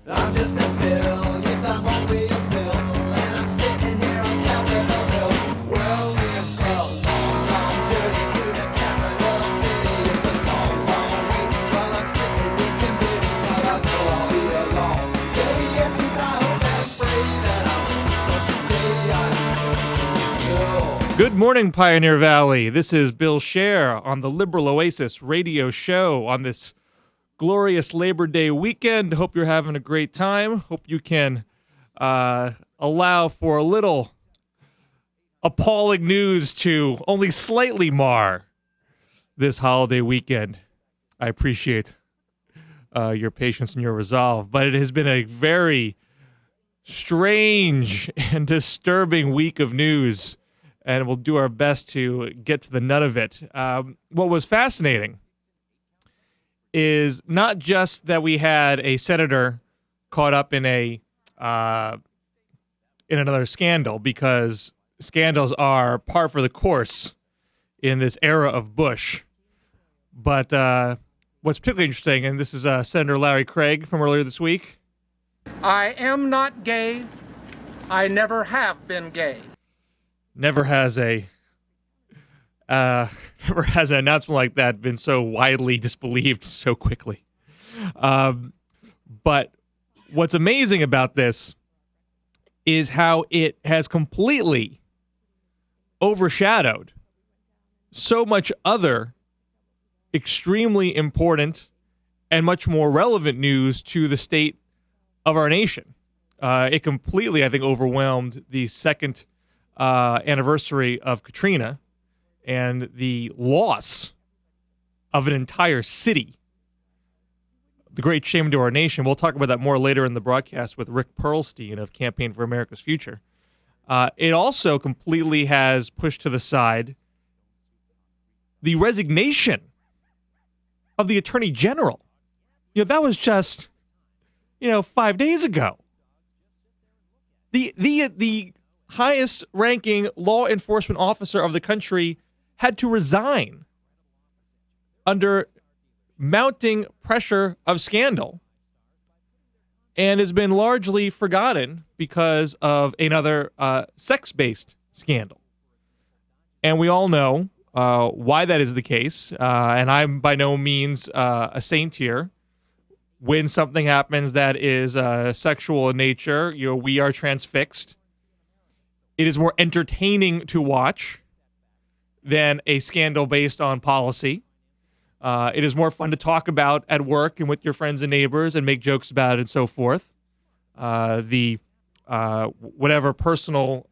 I'm just a bill, yes, I'm only a bill, and I'm sitting here on Capitol Hill. Well, it's a long, long journey to the capital city. It's a long, long wait while I'm sitting in committee, but I know I'll be a loss. Yeah, at least I hope and pray that I'll be, but today I'm Good morning, Pioneer Valley. This is Bill Scher on the LiberalOasis radio show on this glorious Labor Day weekend. Hope you're having a great time. Hope you can allow for a little appalling news to only slightly mar this holiday weekend. I appreciate your patience and your resolve, but it has been a very strange and disturbing week of news, and we'll do our best to get to the nut of it. What was fascinating is not just that we had a senator caught up in another scandal, because scandals are par for the course in this era of Bush. But what's particularly interesting, and this is Senator Larry Craig from earlier this week. I am not gay. I never have been gay. Never has an announcement like that been so widely disbelieved so quickly. But what's amazing about this is how it has completely overshadowed so much other extremely important and much more relevant news to the state of our nation. It completely, I think, overwhelmed the second anniversary of Katrina and the loss of an entire city. The great shame to our nation. We'll talk about that more later in the broadcast with Rick Perlstein of Campaign for America's Future. It also completely has pushed to the side the resignation of the Attorney General. That was just, 5 days ago. The highest ranking law enforcement officer of the country had to resign under mounting pressure of scandal, and has been largely forgotten because of another sex-based scandal. And we all know why that is the case, and I'm by no means a saint here. When something happens that is sexual in nature, we are transfixed. It is more entertaining to watch than a scandal based on policy. It is more fun to talk about at work and with your friends and neighbors and make jokes about it and so forth. Whatever personal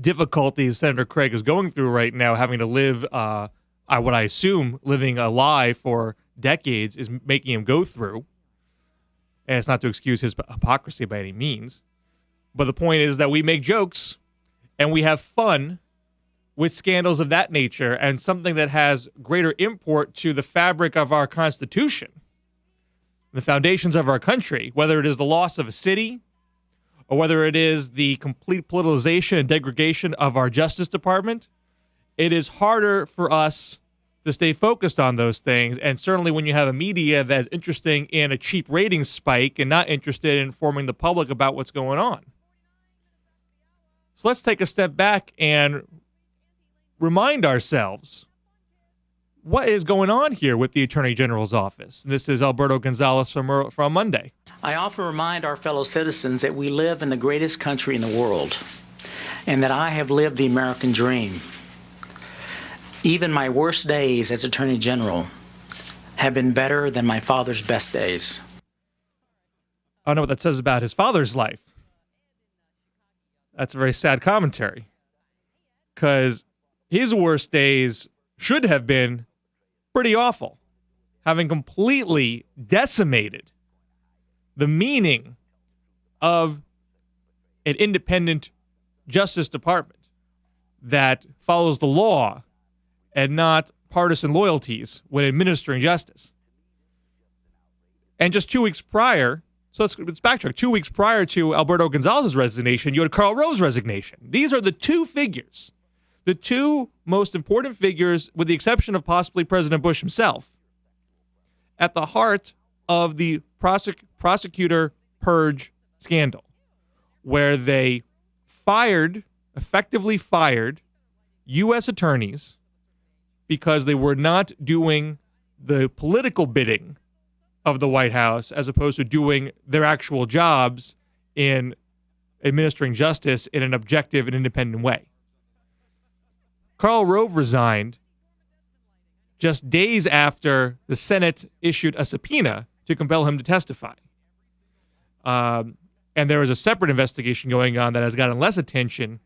difficulties Senator Craig is going through right now, having to live, what I assume, living a lie for decades, is making him go through. And it's not to excuse his hypocrisy by any means. But the point is that we make jokes and we have fun with scandals of that nature, and something that has greater import to the fabric of our Constitution, the foundations of our country, whether it is the loss of a city or whether it is the complete politicization and degradation of our Justice Department. It is harder for us to stay focused on those things, and certainly when you have a media that is interested in a cheap ratings spike and not interested in informing the public about what's going on. So let's take a step back and remind ourselves what is going on here with the Attorney General's office. This is Alberto Gonzales from Monday. I often remind our fellow citizens that we live in the greatest country in the world, and that I have lived the American dream. Even my worst days as Attorney General have been better than my father's best days. I don't know what that says about his father's life. That's a very sad commentary, because his worst days should have been pretty awful, having completely decimated the meaning of an independent Justice Department that follows the law and not partisan loyalties when administering justice. And just 2 weeks prior, so let's backtrack, 2 weeks prior to Alberto Gonzales' resignation, you had Karl Rove's resignation. These are the two figures, the two most important figures, with the exception of possibly President Bush himself, at the heart of the prosecutor purge scandal, where they effectively fired U.S. attorneys because they were not doing the political bidding of the White House as opposed to doing their actual jobs in administering justice in an objective and independent way. Karl Rove resigned just days after the Senate issued a subpoena to compel him to testify. And there was a separate investigation going on that has gotten less attention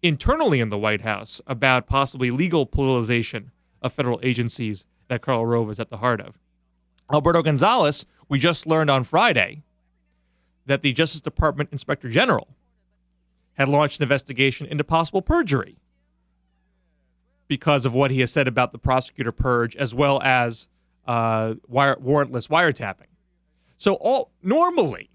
internally in the White House about possibly legal politicization of federal agencies that Karl Rove is at the heart of. Alberto Gonzales, we just learned on Friday that the Justice Department Inspector General had launched an investigation into possible perjury because of what he has said about the prosecutor purge, as well as warrantless wiretapping. So normally,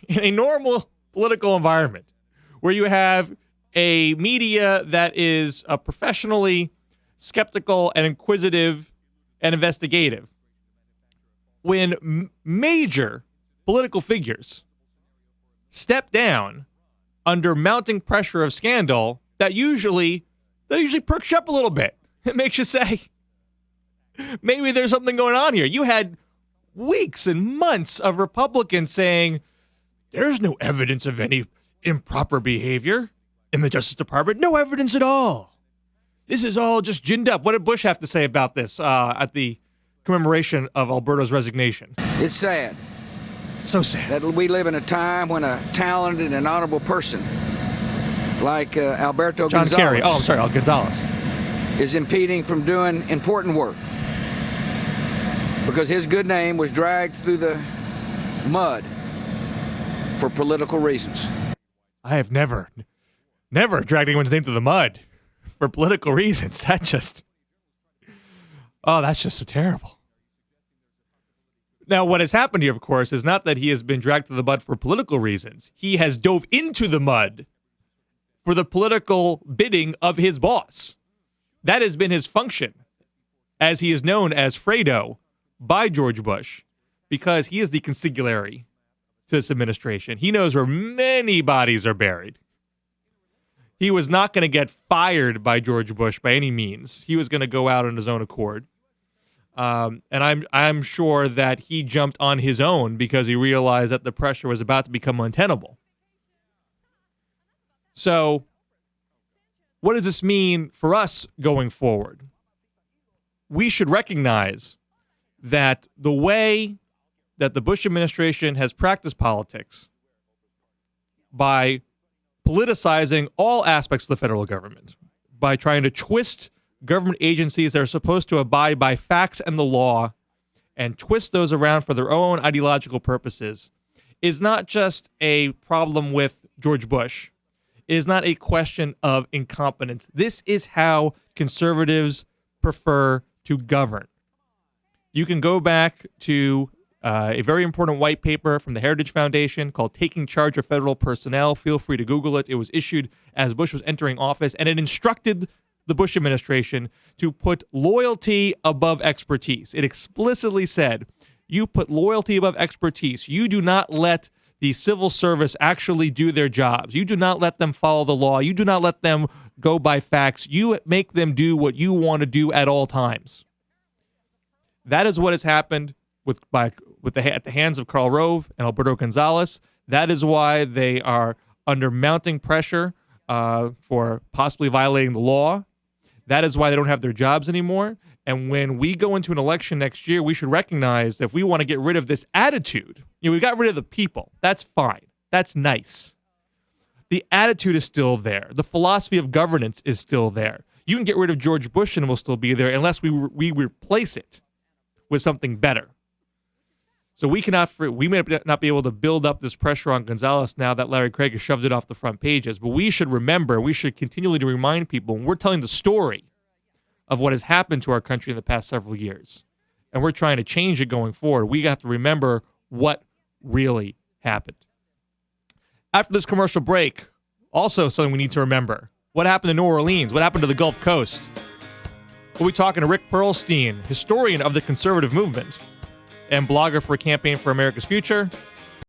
in a normal political environment where you have a media that is professionally skeptical and inquisitive and investigative, when major political figures step down under mounting pressure of scandal, that usually perks you up a little bit. It makes you say, maybe there's something going on here. You had weeks and months of Republicans saying, there's no evidence of any improper behavior in the Justice Department. No evidence at all. This is all just ginned up. What did Bush have to say about this at the commemoration of Alberto's resignation? It's sad. So sad. That we live in a time when a talented and honorable person like Alberto John Gonzales Kerry. Oh, I'm sorry, Gonzales. is impeding from doing important work because his good name was dragged through the mud for political reasons. I have never dragged anyone's name through the mud for political reasons. That's just so terrible. Now, what has happened here, of course, is not that he has been dragged through the mud for political reasons. He has dove into the mud for the political bidding of his boss. That has been his function, as he is known as Fredo by George Bush, because he is the consigliere to this administration. He knows where many bodies are buried. He was not going to get fired by George Bush by any means. He was going to go out on his own accord. And I'm sure that he jumped on his own because he realized that the pressure was about to become untenable. So, what does this mean for us going forward? We should recognize that the way that the Bush administration has practiced politics by politicizing all aspects of the federal government, by trying to twist government agencies that are supposed to abide by facts and the law and twist those around for their own ideological purposes, is not just a problem with George Bush. It is not a question of incompetence. This is how conservatives prefer to govern. You can go back to a very important white paper from the Heritage Foundation called Taking Charge of Federal Personnel. Feel free to Google it. It was issued as Bush was entering office, and it instructed the Bush administration to put loyalty above expertise. It explicitly said, you put loyalty above expertise. You do not let the civil service actually do their jobs. You do not let them follow the law. You do not let them go by facts. You make them do what you want to do at all times. That is what has happened at the hands of Karl Rove and Alberto Gonzales. That is why they are under mounting pressure for possibly violating the law. That is why they don't have their jobs anymore. And when we go into an election next year, we should recognize that if we want to get rid of this attitude, we got rid of the people. That's fine. That's nice. The attitude is still there. The philosophy of governance is still there. You can get rid of George Bush and it will still be there unless we replace it with something better. So we may not be able to build up this pressure on Gonzales now that Larry Craig has shoved it off the front pages. But we should remember, we should continually to remind people when we're telling the story of what has happened to our country in the past several years, and we're trying to change it going forward, we have to remember what really happened. After this commercial break, also something we need to remember. What happened to New Orleans? What happened to the Gulf Coast? We'll be talking to Rick Perlstein, historian of the conservative movement and blogger for Campaign for America's Future.